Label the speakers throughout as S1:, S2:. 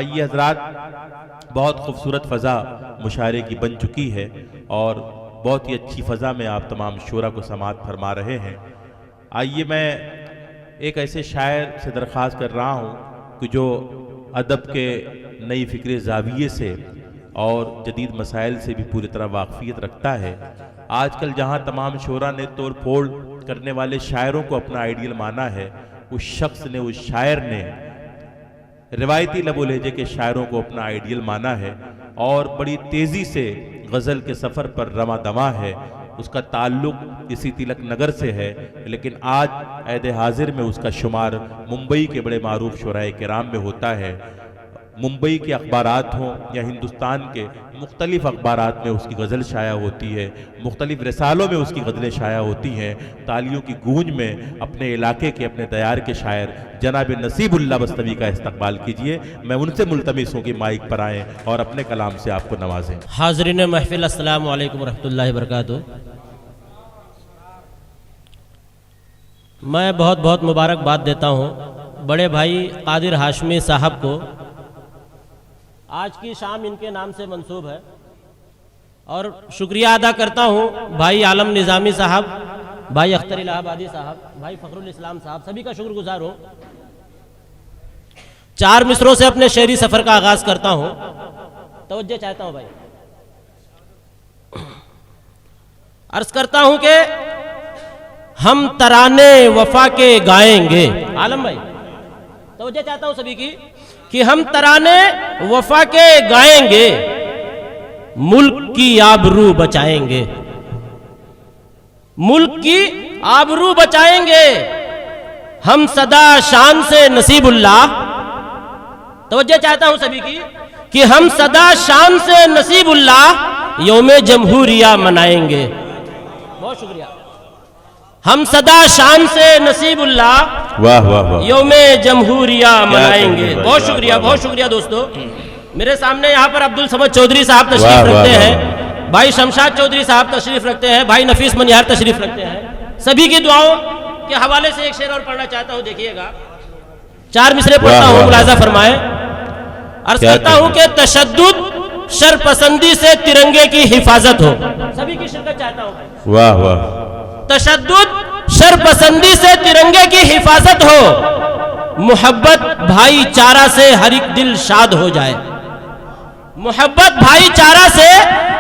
S1: आइए हजरात, बहुत खूबसूरत फ़ज़ा मुशायरे की बन चुकी है और बहुत ही अच्छी फ़ज़ा में आप तमाम शोरा को समाअत फरमा रहे हैं। आइए मैं एक ऐसे शायर से दरख्वास्त कर रहा हूँ कि जो अदब के नई फ़िक्र ज़ाविये से और जदीद मसाइल से भी पूरी तरह वाक़फ़ियत रखता है। आजकल जहाँ तमाम शोरा ने तोड़ फोड़ करने वाले शायरों को अपना आइडियल माना है, उस शख्स ने, उस शायर ने रिवायती लबो लहजे के शायरों को अपना आइडियल माना है और बड़ी तेज़ी से गज़ल के सफ़र पर रमा दमा है। उसका ताल्लुक इसी तिलक नगर से है, लेकिन आज ऐद हाजिर में उसका शुमार मुंबई के बड़े मारूफ शुराए किराम में होता है। मुंबई के अखबारात हों या हिंदुस्तान के मुख्तलिफ अखबारात में उसकी गज़ल शाया होती है, मुख्तलिफ रसालों में उसकी गज़लें शाया होती हैं। तालियों की गूंज में अपने इलाके के, अपने दयार के शायर जनाब नसीबुल्लाह बस्तवी का इस्तकबाल कीजिए। मैं उनसे मुल्तमिस हूँ कि माइक पर आएँ और अपने कलाम से आपको नवाजें।
S2: हाज़रीन महफिल, अस्सलामु अलैकुम रहमतुल्लाहि व बरकातुहू। मैं बहुत बहुत मुबारकबाद देता हूँ बड़े भाई कादिर हाशमी साहब को। आज की शाम इनके नाम से मंसूब है और शुक्रिया अदा करता हूँ भाई आलम निज़ामी साहब, भाई अख्तर इलाहाबादी साहब, भाई फ़खरुल इस्लाम साहब, सभी का शुक्रगुजार हूँ। 4 मिसरों से अपने शेरी सफ़र का आगाज़ करता हूँ, तवज्जो चाहता हूँ भाई। अर्ज़ करता हूँ कि हम तराने वफा के गाएंगे। आलम भाई, तवज्जो चाहता हूँ सभी की कि हम तराने वफा के गाएंगे, मुल्क की आबरू बचाएंगे, मुल्क की आबरू बचाएंगे। हम सदा शान से नसीबुल्लाह, तवज्जो चाहता हूं सभी की कि हम सदा शान से नसीबुल्लाह यौमे जमहूरिया मनाएंगे। बहुत शुक्रिया। हम सदा शान से नसीबुल्लाह
S1: वाह वाह वाह
S2: यौमे जमहूरिया मनाएंगे। बहुत शुक्रिया, बहुत शुक्रिया दोस्तों। मेरे सामने यहाँ पर अब्दुल समद चौधरी साहब तशरीफ रखते हैं, भाई शमशाद चौधरी साहब तशरीफ रखते हैं, भाई नफीस मनिहार तशरीफ रखते हैं। सभी की दुआओं के हवाले से एक शेर और पढ़ना चाहता हूँ, देखिएगा। 4 मिसरे पढ़ता हूँ, मुलाजा फरमाए। अर्ज करता हूँ कि तशद्दुद शरपसंदी से तिरंगे की हिफाजत हो। सभी की शिरकत चाहता हूँ।
S1: वाह वाह।
S2: तशद्दुद शरपसंदी से तिरंगे की हिफाजत हो, मोहब्बत भाईचारा से हर एक दिल शाद हो जाए, मोहब्बत भाईचारा से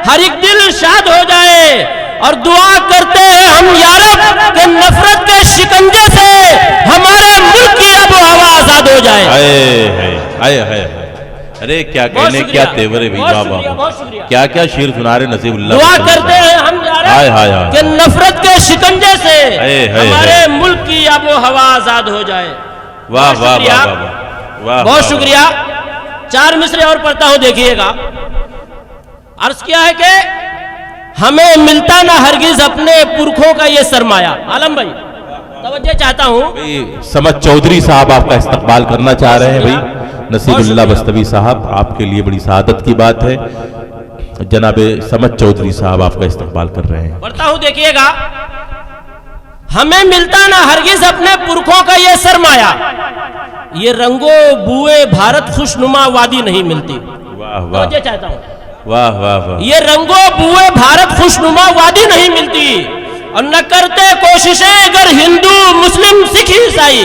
S2: हर एक दिल शाद हो जाए। और दुआ करते हैं हम या रब कि नफरत के शिकंजे से हमारे मुल्क की आबो हवा आजाद हो जाए।
S1: हाय हाय, अरे क्या कहने, क्या तेवर है भैया, बाबा क्या क्या शेर सुना रहे नसीबुल्लाह।
S2: दुआ करते हैं हम कि नफरत के शिकंजे से हमारे मुल्क की आबो हवा आजाद हो जाए।
S1: वाह वाह वाह,
S2: बहुत शुक्रिया। 4 मिसरे और पढ़ता हूं, देखिएगा। अर्ज किया है कि हमें मिलता ना हरगिज अपने पुरखों का ये सरमाया। आलम भाई, तवज्जो चाहता हूं।
S1: समद चौधरी साहब आपका इस्तकबाल करना चाह रहे हैं भाई। नसीबुल्लाह बस्तवी साहब, आपके लिए बड़ी सआदत की बात है। जनाबे समद चौधरी साहब आपका इस्तकबाल कर रहे हैं।
S2: पढ़ता हूं, देखिएगा। हमें मिलता ना हरगिज अपने पुरखों का ये सरमाया, ये रंगो बुए भारत खुशनुमा वादी नहीं मिलती।
S1: वाह वाह,
S2: चाहता हूं।
S1: वाह वाह वाह।
S2: ये रंगो बुए भारत खुशनुमा वादी नहीं मिलती, और न करते कोशिशें अगर हिंदू मुस्लिम सिख ईसाई,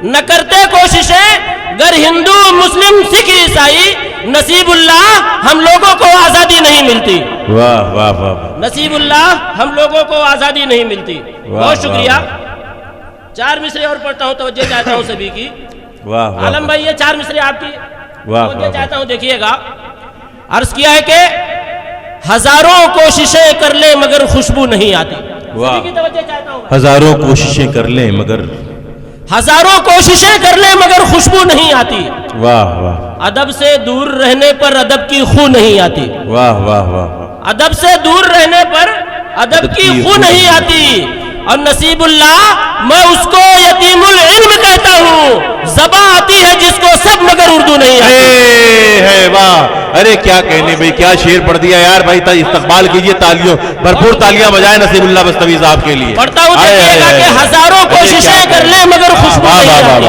S2: न करते कोशिशें अगर हिंदू मुस्लिम सिख ईसाई, नसीबुल्लाह हम लोगों को आजादी नहीं मिलती।
S1: वाह वाह वाह,
S2: नसीबुल्लाह हम लोगों को आजादी नहीं मिलती। बहुत शुक्रिया। 4 मिसरे और पढ़ता हूँ, तवज्जो चाहता हूँ सभी की।
S1: वाह।
S2: आलम भाई, ये 4 मिसरे आपकी, तवज्जो चाहता हूँ, देखिएगा। अर्ज किया है कि हजारों कोशिशें कर ले मगर खुशबू नहीं आती। सभी की तवज्जो चाहता हूँ।
S1: हजारों कोशिशें कर ले मगर,
S2: हजारों कोशिशें कर ले मगर खुशबू नहीं आती।
S1: वाह वाह।
S2: अदब से दूर रहने पर अदब की खू नहीं आती।
S1: वाह वाह वाह।
S2: अदब से दूर रहने पर अदब की खू नहीं आती। और नसीबुल्लाह मैं उसको यतीमुल इल्म कहता हूँ, ज़बान आती है जिसको सब मगर उर्दू नहीं आती।
S1: है वाह, अरे अरे क्या कहने भाई, क्या शेर पढ़ दिया यार भाई। इस्तकबाल कीजिए, तालियों भरपूर तालियां बजाएं नसीबुल्लाह बस्तवी साहब के लिए।
S2: पढ़ता हूँ देखिएगा कि हजारों कोशिशें कर ले मगर खुशबू नहीं आती।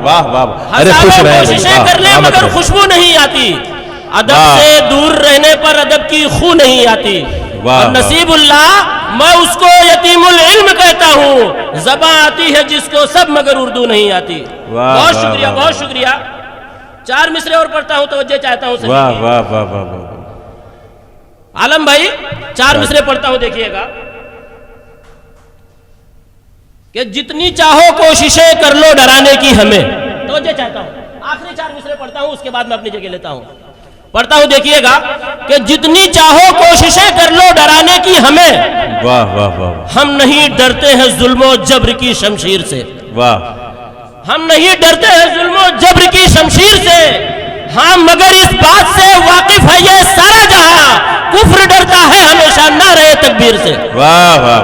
S1: वाह वाह, अरे खुश
S2: हजारों
S1: रहे,
S2: कोशिशें कर ले मगर खुशबू नहीं आती। अदब से दूर रहने पर अदब की खू नहीं आती। और नसीबुल्लाह मैं उसको यतीमुल इल्म कहता हूँ, ज़बां आती है जिसको सब मगर उर्दू नहीं आती। बहुत शुक्रिया, बहुत शुक्रिया। 4 मिसरे और पढ़ता हूँ, तवज्जो चाहता हूँ।
S1: वाह वाह वाह वाह वाह।
S2: आलम भाई 4 मिसरे पढ़ता हूँ, देखिएगा कि जितनी चाहो कोशिशें कर लो डराने की हमें। तवज्जो चाहता हूँ, आखिरी 4 मिसरे पढ़ता हूँ, उसके बाद मैं अपनी जगह लेता हूँ। पढ़ता हूँ देखिएगा कि जितनी चाहो कोशिशें कर लो डराने की हमें।
S1: वाह वाह वाह।
S2: हम नहीं डरते हैं जुल्मो जब्र की शमशीर से।
S1: वाह।
S2: हम नहीं डरते हैं जुल्मो जब्र की शमशीर से। हाँ मगर इस बात से वाकिफ है ये सारा जहां, कुफ्र डरता है हमेशा नारे तकबीर से।
S1: वाह वाह।